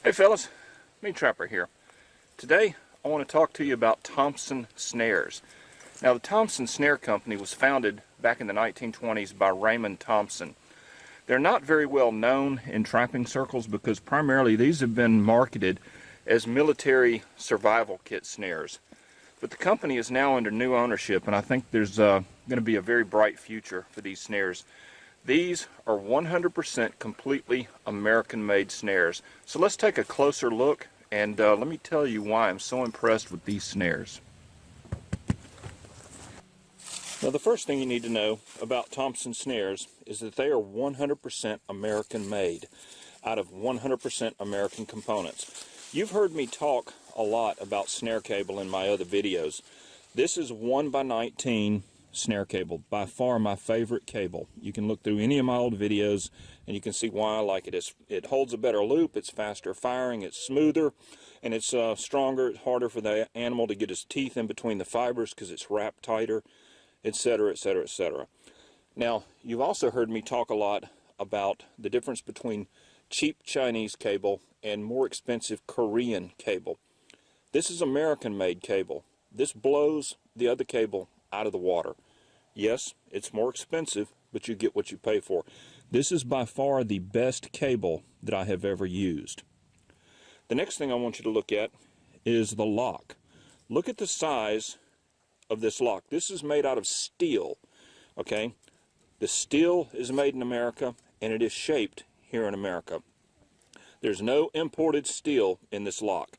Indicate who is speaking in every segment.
Speaker 1: Hey fellas, me Trapper here. Today I want to talk to you about Thompson Snares. Now the Thompson Snare Company was founded back in the 1920s by Raymond Thompson. They're not very well known in trapping circles because primarily these have been marketed as military survival kit snares. But the company is now under new ownership, and I think there's going to be a very bright future for these snares. These are 100% completely American-made snares. So let's take a closer look, and let me tell you why I'm so impressed with these snares. Now the first thing you need to know about Thompson Snares is that they are 100% American-made, out of 100% American components. You've heard me talk a lot about snare cable in my other videos. This is 1x19 snare cable, by far my favorite cable. You can look through any of my old videos and you can see why I like it. It holds a better loop, it's faster firing, it's smoother, and it's stronger. It's harder for the animal to get his teeth in between the fibers because it's wrapped tighter, etc., etc., etc. Now, you've also heard me talk a lot about the difference between cheap Chinese cable and more expensive Korean cable. This is American-made cable. This blows the other cable out of the water. Yes, it's more expensive, but you get what you pay for. This is by far the best cable that I have ever used. The next thing I want you to look at is the lock. Look at the size of this lock. This is made out of steel, okay? The steel is made in America, and it is shaped here in America. There's no imported steel in this lock.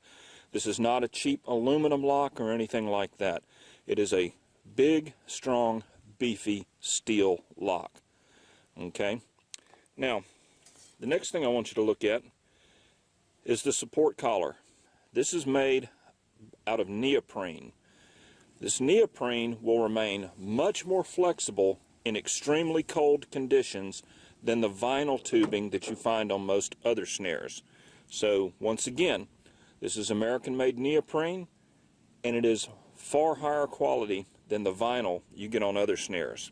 Speaker 1: This is not a cheap aluminum lock or anything like that. It is a big, strong, beefy steel lock. Okay? Now, the next thing I want you to look at is the support collar. This is made out of neoprene. This neoprene will remain much more flexible in extremely cold conditions than the vinyl tubing that you find on most other snares. So, once again, this is American-made neoprene, and it is far higher quality than the vinyl you get on other snares.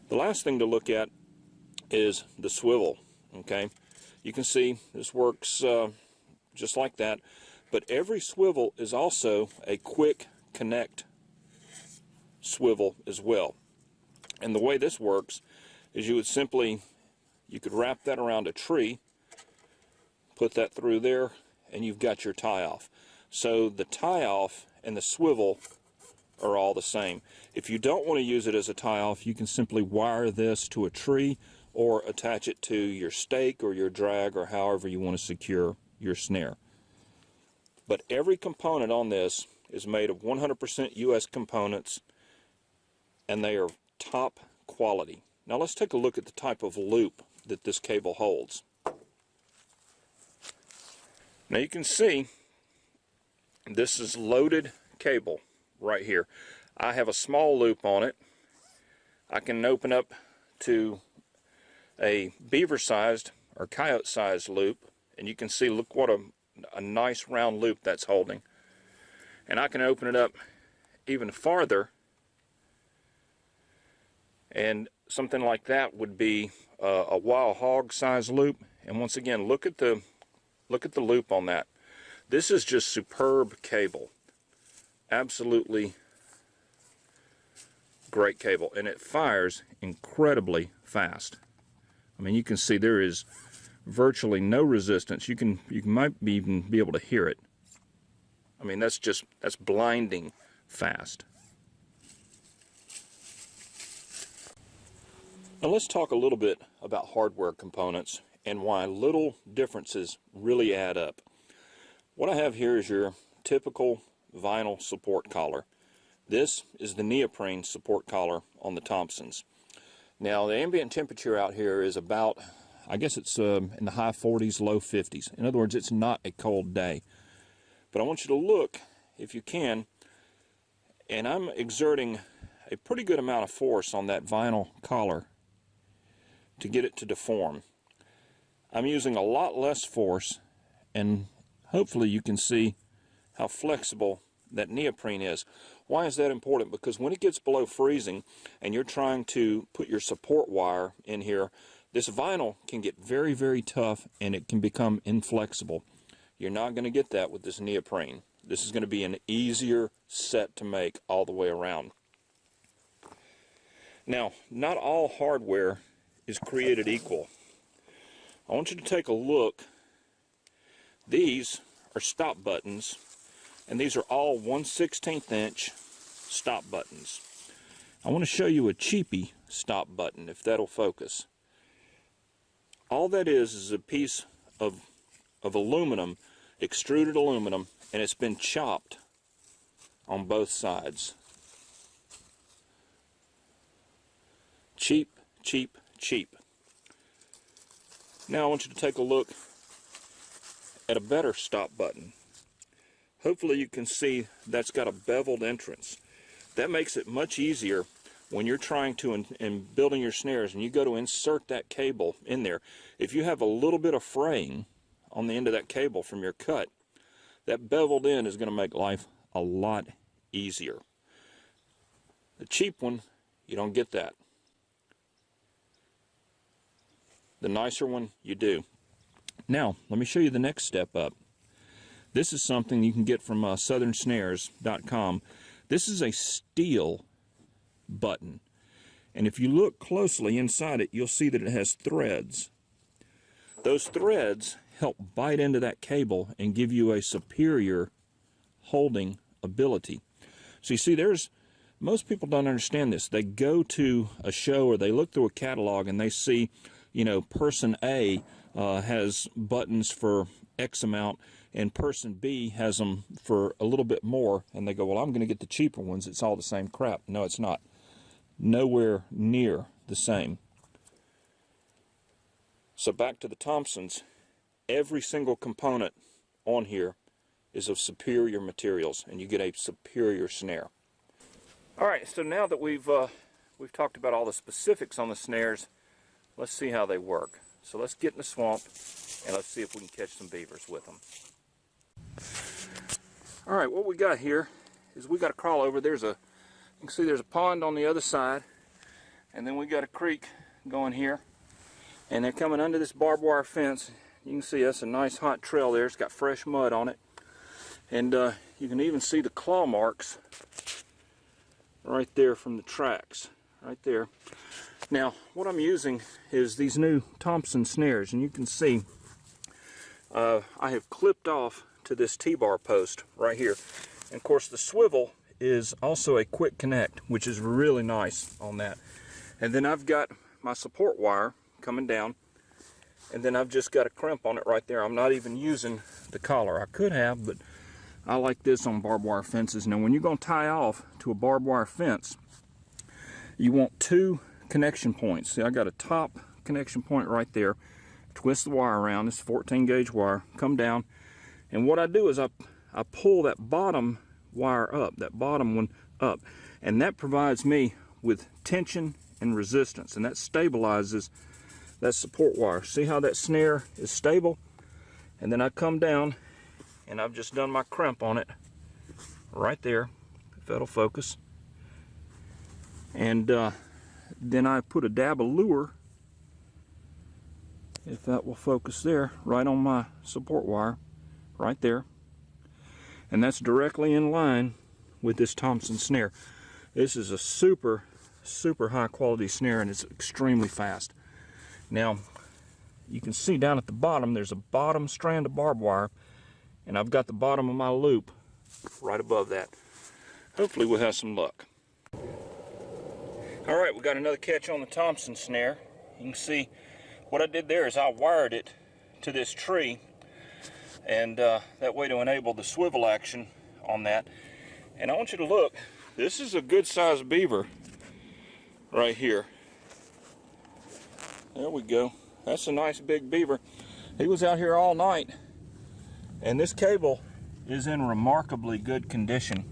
Speaker 1: The last thing to look at is the swivel. Okay, you can see this works just like that, but every swivel is also a quick connect swivel as well. And the way this works is you could wrap that around a tree, put that through there, and you've got your tie-off. So the tie-off and the swivel are all the same. If you don't want to use it as a tie-off, you can simply wire this to a tree or attach it to your stake or your drag or however you want to secure your snare. But every component on this is made of 100% US components, and they are top quality. Now let's take a look at the type of loop that this cable holds. Now you can see this is loaded cable right here. I have a small loop on it. I can open up to a beaver-sized or coyote-sized loop, and you can see, look what a nice round loop that's holding. And I can open it up even farther, and something like that would be a wild hog size loop. And once again, look at the loop on that. This is just superb cable. Absolutely great cable, and it fires incredibly fast. I mean, you can see there is virtually no resistance. You might even be able to hear it. I mean, that's blinding fast. Now let's talk a little bit about hardware components and why little differences really add up. What I have here is your typical vinyl support collar. This is the neoprene support collar on the Thompsons. Now the ambient temperature out here is about, I guess it's in the high 40s, low 50s. In other words, it's not a cold day. But I want you to look, if you can, and I'm exerting a pretty good amount of force on that vinyl collar to get it to deform. I'm using a lot less force, and hopefully you can see how flexible that neoprene is. Why is that important? Because when it gets below freezing and you're trying to put your support wire in here, this vinyl can get very, very tough and it can become inflexible. You're not going to get that with this neoprene. This is going to be an easier set to make all the way around. Now, not all hardware is created equal. I want you to take a look. These are stop buttons, and these are all 1/16 inch stop buttons. I want to show you a cheapy stop button, if that'll focus. All that is a piece of aluminum, extruded aluminum, and it's been chopped on both sides. Cheap, cheap, cheap. Now I want you to take a look at a better stop button. Hopefully you can see that's got a beveled entrance. That makes it much easier when you're trying to, in building your snares, and you go to insert that cable in there. If you have a little bit of fraying on the end of that cable from your cut, that beveled end is going to make life a lot easier. The cheap one, you don't get that. The nicer one, you do. Now, let me show you the next step up. This is something you can get from southernsnares.com. This is a steel button. And if you look closely inside it, you'll see that it has threads. Those threads help bite into that cable and give you a superior holding ability. So you see, most people don't understand this. They go to a show or they look through a catalog and they see, you know, person A has buttons for X amount and person B has them for a little bit more, and they go, well, I'm going to get the cheaper ones. It's all the same crap. No, it's not. Nowhere near the same. So back to the Thompsons. Every single component on here is of superior materials, and you get a superior snare. All right, so now that we've talked about all the specifics on the snares, let's see how they work. So let's get in the swamp and let's see if we can catch some beavers with them. All right, what we got here is we got to crawl over. You can see there's a pond on the other side, and then we got a creek going here, and they're coming under this barbed wire fence. You can see that's a nice hot trail there. It's got fresh mud on it, and you can even see the claw marks right there from the tracks, right there. Now, what I'm using is these new Thompson Snares, and you can see I have clipped off to this T-bar post right here. And of course, the swivel is also a quick connect, which is really nice on that. And then I've got my support wire coming down, and then I've just got a crimp on it right there. I'm not even using the collar. I could have, but I like this on barbed wire fences. Now, when you're going to tie off to a barbed wire fence, you want two connection points. See, I got a top connection point right there. Twist the wire around. This 14 gauge wire. Come down, and what I do is I pull that bottom wire up, that bottom one up, and that provides me with tension and resistance, and that stabilizes that support wire. See how that snare is stable? And then I come down, and I've just done my crimp on it right there, if that'll focus. And then I put a dab of lure, if that will focus there, right on my support wire, right there. And that's directly in line with this Thompson snare. This is a super, super high quality snare, and it's extremely fast. Now, you can see down at the bottom, there's a bottom strand of barbed wire, and I've got the bottom of my loop right above that. Hopefully we'll have some luck. All right, we got another catch on the Thompson snare. You can see what I did there is I wired it to this tree, and that way to enable the swivel action on that. And I want you to look, this is a good sized beaver right here. There we go. That's a nice big beaver. He was out here all night, and this cable is in remarkably good condition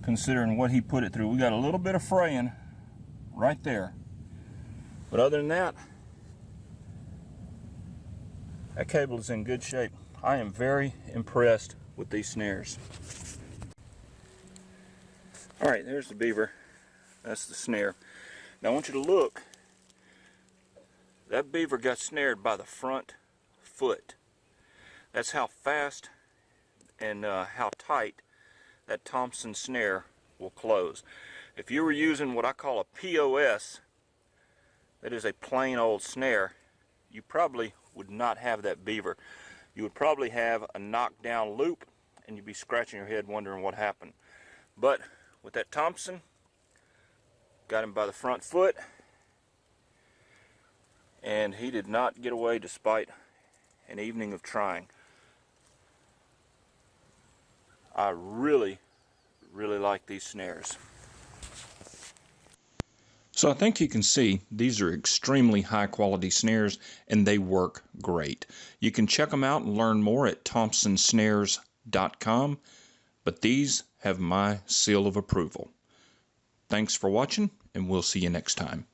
Speaker 1: considering what he put it through. We got a little bit of fraying right there, but other than that, that cable is in good shape. I am very impressed with these snares. All right, there's the beaver. That's the snare. Now I want you to look. That beaver got snared by the front foot. That's how fast and how tight that Thompson snare will close. If you were using what I call a POS, that is a plain old snare, you probably would not have that beaver. You would probably have a knockdown loop and you'd be scratching your head wondering what happened. But with that Thompson, got him by the front foot, and he did not get away despite an evening of trying. I really like these snares. So I think you can see these are extremely high quality snares and they work great. You can check them out and learn more at thompsonsnares.com, but these have my seal of approval. Thanks for watching, and we'll see you next time.